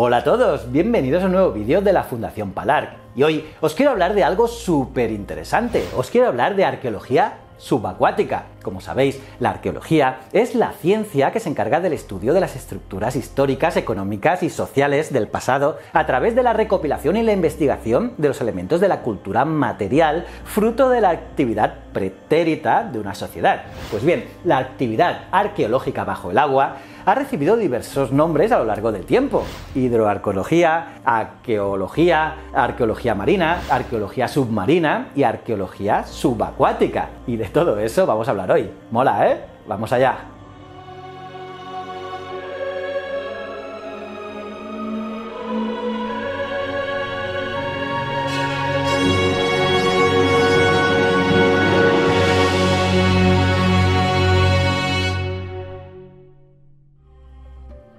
Hola a todos, bienvenidos a un nuevo vídeo de la Fundación Palar. Y hoy os quiero hablar de algo súper interesante. Os quiero hablar de arqueología subacuática. Como sabéis, la arqueología es la ciencia que se encarga del estudio de las estructuras históricas, económicas y sociales del pasado a través de la recopilación y la investigación de los elementos de la cultura material fruto de la actividad pretérita de una sociedad. Pues bien, la actividad arqueológica bajo el agua ha recibido diversos nombres a lo largo del tiempo: hidroarqueología, arqueología, arqueología marina, arqueología submarina y arqueología subacuática. Y de todo eso vamos a hablar hoy. Mola, ¿eh? Vamos allá.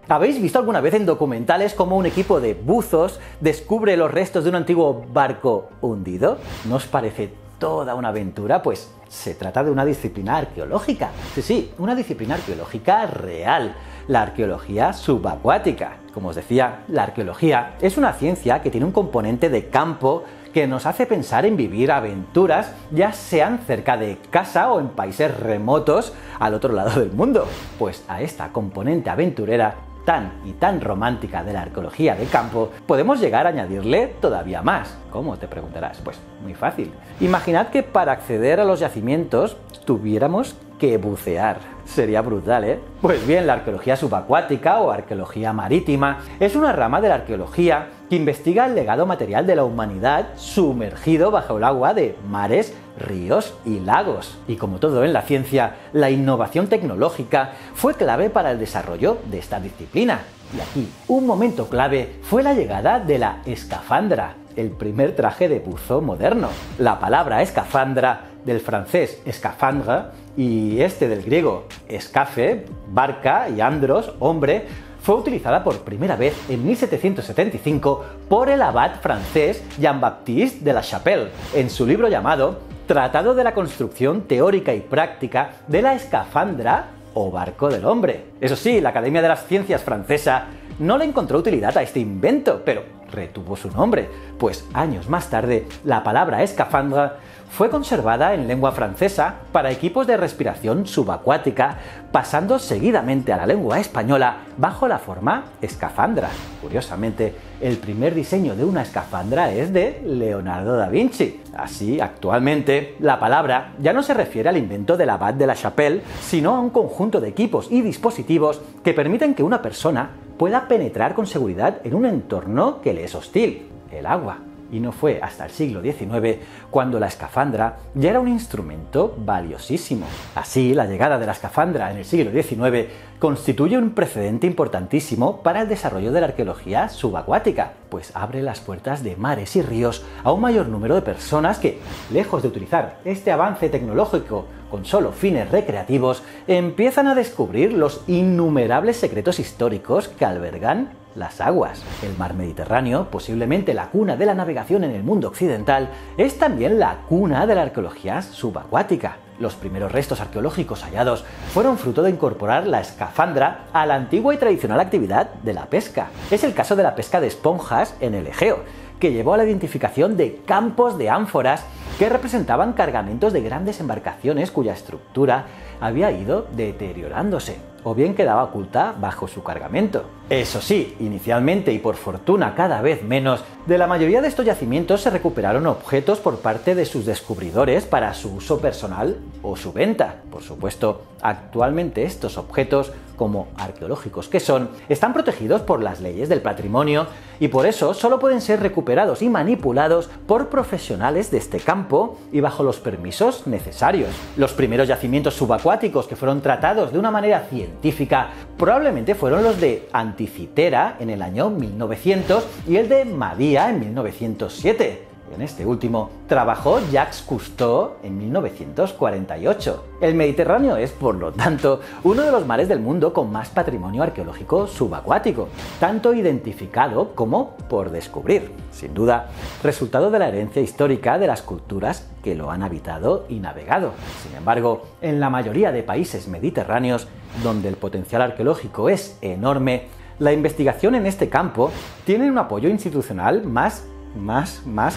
¿Habéis visto alguna vez en documentales cómo un equipo de buzos descubre los restos de un antiguo barco hundido? ¿No os parece toda una aventura? Pues se trata de una disciplina arqueológica. Sí, una disciplina arqueológica real, la arqueología subacuática. Como os decía, la arqueología es una ciencia que tiene un componente de campo que nos hace pensar en vivir aventuras, ya sean cerca de casa o en países remotos al otro lado del mundo. Pues a esta componente aventurera tan romántica de la arqueología de campo, podemos llegar a añadirle todavía más. ¿Cómo?, te preguntarás. Pues muy fácil. Imaginad que para acceder a los yacimientos tuviéramos que bucear. Sería brutal, ¿eh? Pues bien, la arqueología subacuática o arqueología marítima es una rama de la arqueología que investiga el legado material de la humanidad sumergido bajo el agua de mares, ríos y lagos. Y como todo en la ciencia, la innovación tecnológica fue clave para el desarrollo de esta disciplina. Y aquí, un momento clave fue la llegada de la escafandra, el primer traje de buzo moderno. La palabra escafandra, del francés escaphandre, y del griego escafe, barca, y andros, hombre, fue utilizada por primera vez en 1775 por el abad francés Jean-Baptiste de la Chapelle en su libro llamado Tratado de la construcción teórica y práctica de la escafandra o barco del hombre. Eso sí, la Academia de las Ciencias francesa no le encontró utilidad a este invento, pero retuvo su nombre, pues años más tarde la palabra escafandra fue conservada en lengua francesa para equipos de respiración subacuática, pasando seguidamente a la lengua española bajo la forma escafandra. Curiosamente, el primer diseño de una escafandra es de Leonardo da Vinci. Así, actualmente, la palabra ya no se refiere al invento del abad de la Chapelle, sino a un conjunto de equipos y dispositivos que permiten que una persona pueda penetrar con seguridad en un entorno que le es hostil, el agua. Y no fue hasta el siglo XIX cuando la escafandra ya era un instrumento valiosísimo. Así, la llegada de la escafandra en el siglo XIX constituye un precedente importantísimo para el desarrollo de la arqueología subacuática, pues abre las puertas de mares y ríos a un mayor número de personas que, lejos de utilizar este avance tecnológico con solo fines recreativos, empiezan a descubrir los innumerables secretos históricos que albergan las aguas. El mar Mediterráneo, posiblemente la cuna de la navegación en el mundo occidental, es también la cuna de la arqueología subacuática. Los primeros restos arqueológicos hallados fueron fruto de incorporar la escafandra a la antigua y tradicional actividad de la pesca. Es el caso de la pesca de esponjas en el Egeo, que llevó a la identificación de campos de ánforas que representaban cargamentos de grandes embarcaciones cuya estructura había ido deteriorándose, o bien quedaba oculta bajo su cargamento. Eso sí, inicialmente y por fortuna cada vez menos, de la mayoría de estos yacimientos se recuperaron objetos por parte de sus descubridores para su uso personal o su venta. Por supuesto, actualmente estos objetos, como arqueológicos que son, están protegidos por las leyes del patrimonio y por eso solo pueden ser recuperados y manipulados por profesionales de este campo y bajo los permisos necesarios. Los primeros yacimientos subacuáticos que fueron tratados de una manera científica probablemente fueron los de Anticitera en el año 1900 y el de Madia en 1907. En este último trabajó Jacques Cousteau en 1948. El Mediterráneo es, por lo tanto, uno de los mares del mundo con más patrimonio arqueológico subacuático, tanto identificado como por descubrir. Sin duda, resultado de la herencia histórica de las culturas que lo han habitado y navegado. Sin embargo, en la mayoría de países mediterráneos, donde el potencial arqueológico es enorme, La investigación en este campo tiene un apoyo institucional más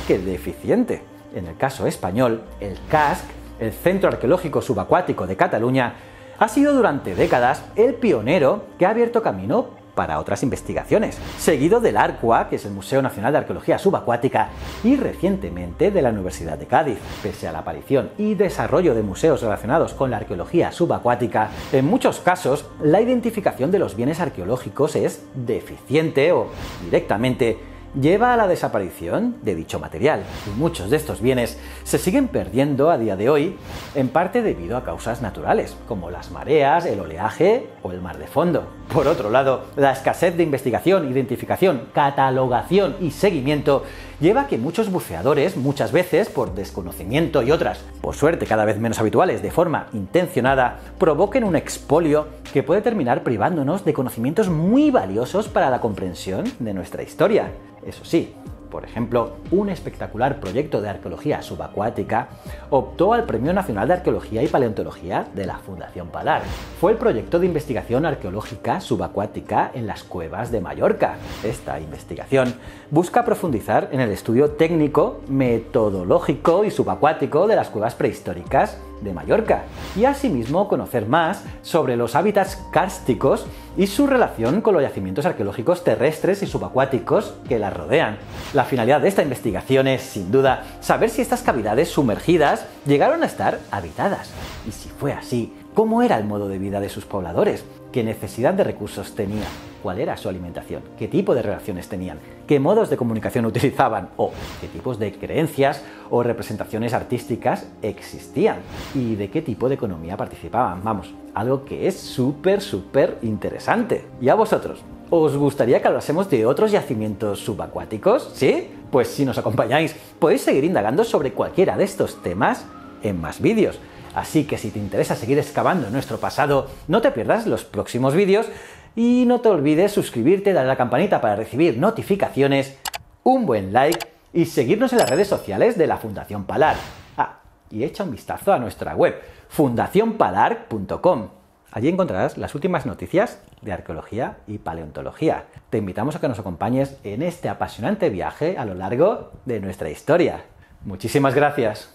que deficiente. En el caso español, el CASC, el Centro Arqueológico Subacuático de Cataluña, ha sido durante décadas el pionero que ha abierto camino para otras investigaciones, seguido del ARCUA, que es el Museo Nacional de Arqueología Subacuática, y recientemente de la Universidad de Cádiz. Pese a la aparición y desarrollo de museos relacionados con la arqueología subacuática, en muchos casos la identificación de los bienes arqueológicos es deficiente o directamente lleva a la desaparición de dicho material. Y muchos de estos bienes se siguen perdiendo a día de hoy, en parte debido a causas naturales, como las mareas, el oleaje o el mar de fondo. Por otro lado, la escasez de investigación, identificación, catalogación y seguimiento lleva a que muchos buceadores, muchas veces por desconocimiento y otras, por suerte cada vez menos habituales, de forma intencionada, provoquen un expolio que puede terminar privándonos de conocimientos muy valiosos para la comprensión de nuestra historia. Eso sí, por ejemplo, un espectacular proyecto de arqueología subacuática optó al Premio Nacional de Arqueología y Paleontología de la Fundación Palar. Fue el proyecto de investigación arqueológica subacuática en las cuevas de Mallorca. Esta investigación busca profundizar en el estudio técnico, metodológico y subacuático de las cuevas prehistóricas de Mallorca y asimismo conocer más sobre los hábitats kársticos y su relación con los yacimientos arqueológicos terrestres y subacuáticos que las rodean. La finalidad de esta investigación es, sin duda, saber si estas cavidades sumergidas llegaron a estar habitadas y, si fue así, cómo era el modo de vida de sus pobladores, qué necesidad de recursos tenían, cuál era su alimentación, qué tipo de relaciones tenían, qué modos de comunicación utilizaban o qué tipos de creencias o representaciones artísticas existían y de qué tipo de economía participaban. Vamos, algo que es súper interesante. ¿Y a vosotros? ¿Os gustaría que hablásemos de otros yacimientos subacuáticos? ¿Sí? Pues si nos acompañáis, podéis seguir indagando sobre cualquiera de estos temas en más vídeos. Así que si te interesa seguir excavando en nuestro pasado, no te pierdas los próximos vídeos y no te olvides suscribirte, darle a la campanita para recibir notificaciones, un buen like y seguirnos en las redes sociales de la Fundación Palar. Ah, y echa un vistazo a nuestra web, fundacionpalar.com. Allí encontrarás las últimas noticias de arqueología y paleontología. Te invitamos a que nos acompañes en este apasionante viaje a lo largo de nuestra historia. Muchísimas gracias.